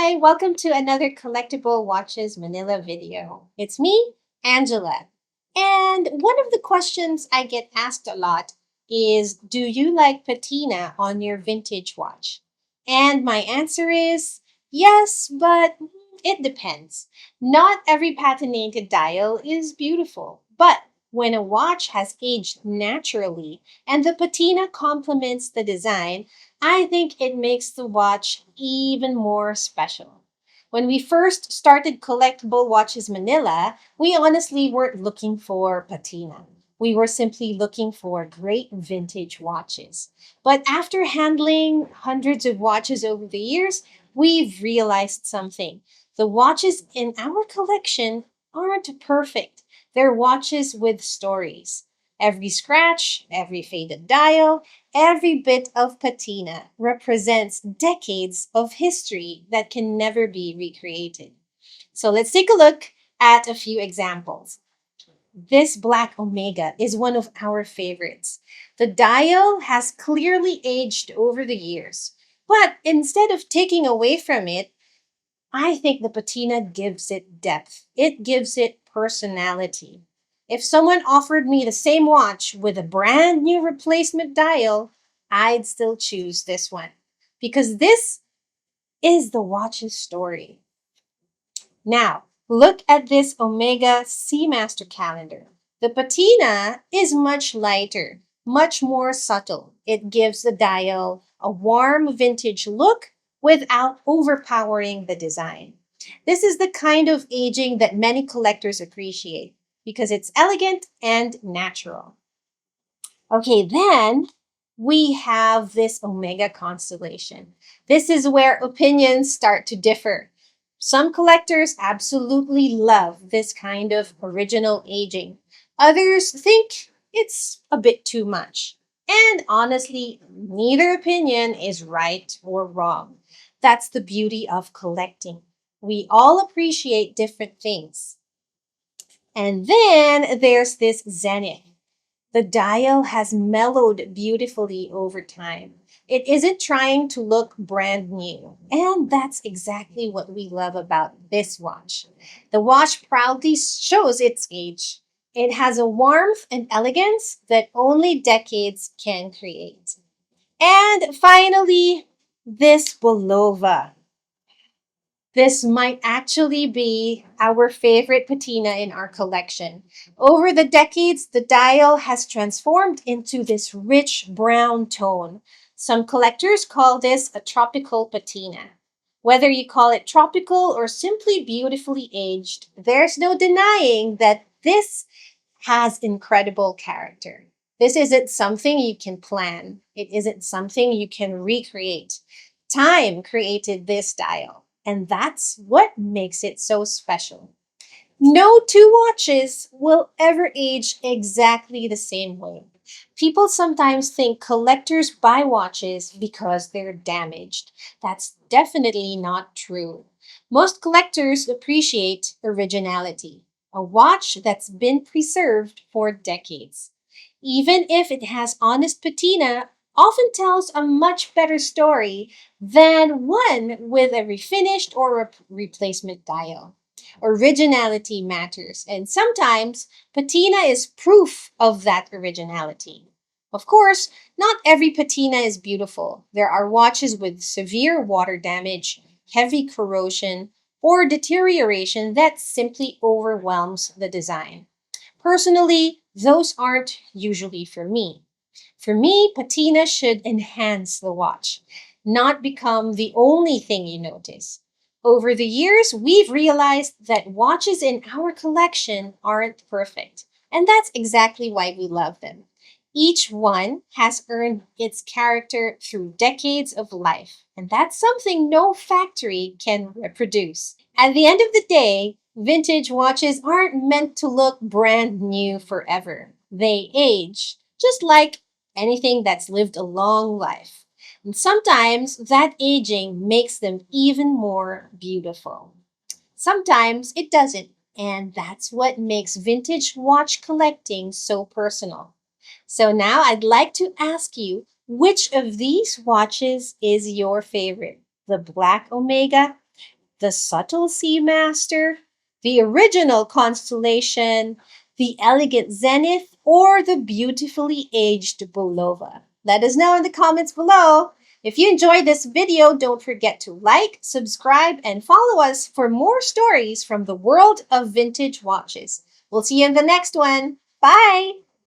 Hi, welcome to another Collectible Watches Manila video. It's me, Angela. And one of the questions I get asked a lot is, do you like patina on your vintage watch? And my answer is yes, but it depends. Not every patinated dial is beautiful, but when a watch has aged naturally and the patina complements the design, I think it makes the watch even more special. When we first started Collectible Watches Manila, we honestly weren't looking for patina. We were simply looking for great vintage watches. But after handling hundreds of watches over the years, we've realized something. The watches in our collection aren't perfect. They're watches with stories. Every scratch, every faded dial, every bit of patina represents decades of history that can never be recreated. So let's take a look at a few examples. This Black Omega is one of our favorites. The dial has clearly aged over the years, but instead of taking away from it, I think the patina gives it depth. It gives it personality. If someone offered me the same watch with a brand new replacement dial, I'd still choose this one because this is the watch's story. Now, look at this Omega Seamaster calendar. The patina is much lighter, much more subtle. It gives the dial a warm vintage look without overpowering the design. This is the kind of aging that many collectors appreciate because it's elegant and natural. Okay, then we have this Omega constellation. This is where opinions start to differ. Some collectors absolutely love this kind of original aging. Others think it's a bit too much. And honestly, neither opinion is right or wrong. That's the beauty of collecting. We all appreciate different things. And then there's this Zenith. The dial has mellowed beautifully over time. It isn't trying to look brand new. And that's exactly what we love about this watch. The watch proudly shows its age. It has a warmth and elegance that only decades can create. And finally, this Bulova. This might actually be our favorite patina in our collection. Over the decades, the dial has transformed into this rich brown tone. Some collectors call this a tropical patina. Whether you call it tropical or simply beautifully aged, there's no denying that this has incredible character. This isn't something you can plan. It isn't something you can recreate. Time created this dial, and that's what makes it so special. No two watches will ever age exactly the same way. People sometimes think collectors buy watches because they're damaged. That's definitely not true. Most collectors appreciate originality, a watch that's been preserved for decades. Even if it has honest patina, often tells a much better story than one with a refinished or replacement dial. Originality matters, and sometimes patina is proof of that originality. Of course, not every patina is beautiful. There are watches with severe water damage, heavy corrosion, or deterioration that simply overwhelms the design. Personally, those aren't usually for me. For me, patina should enhance the watch, not become the only thing you notice. Over the years, we've realized that watches in our collection aren't perfect, and that's exactly why we love them. Each one has earned its character through decades of life, and that's something no factory can reproduce. At the end of the day, vintage watches aren't meant to look brand new forever. They age, just like anything that's lived a long life. And sometimes that aging makes them even more beautiful. Sometimes it doesn't, and that's what makes vintage watch collecting so personal. So now I'd like to ask you, which of these watches is your favorite? The Black Omega, the subtle Seamaster, the original Constellation, the elegant Zenith, or the beautifully aged Bulova? Let us know in the comments below. If you enjoyed this video, don't forget to like, subscribe, and follow us for more stories from the world of vintage watches. We'll see you in the next one. Bye!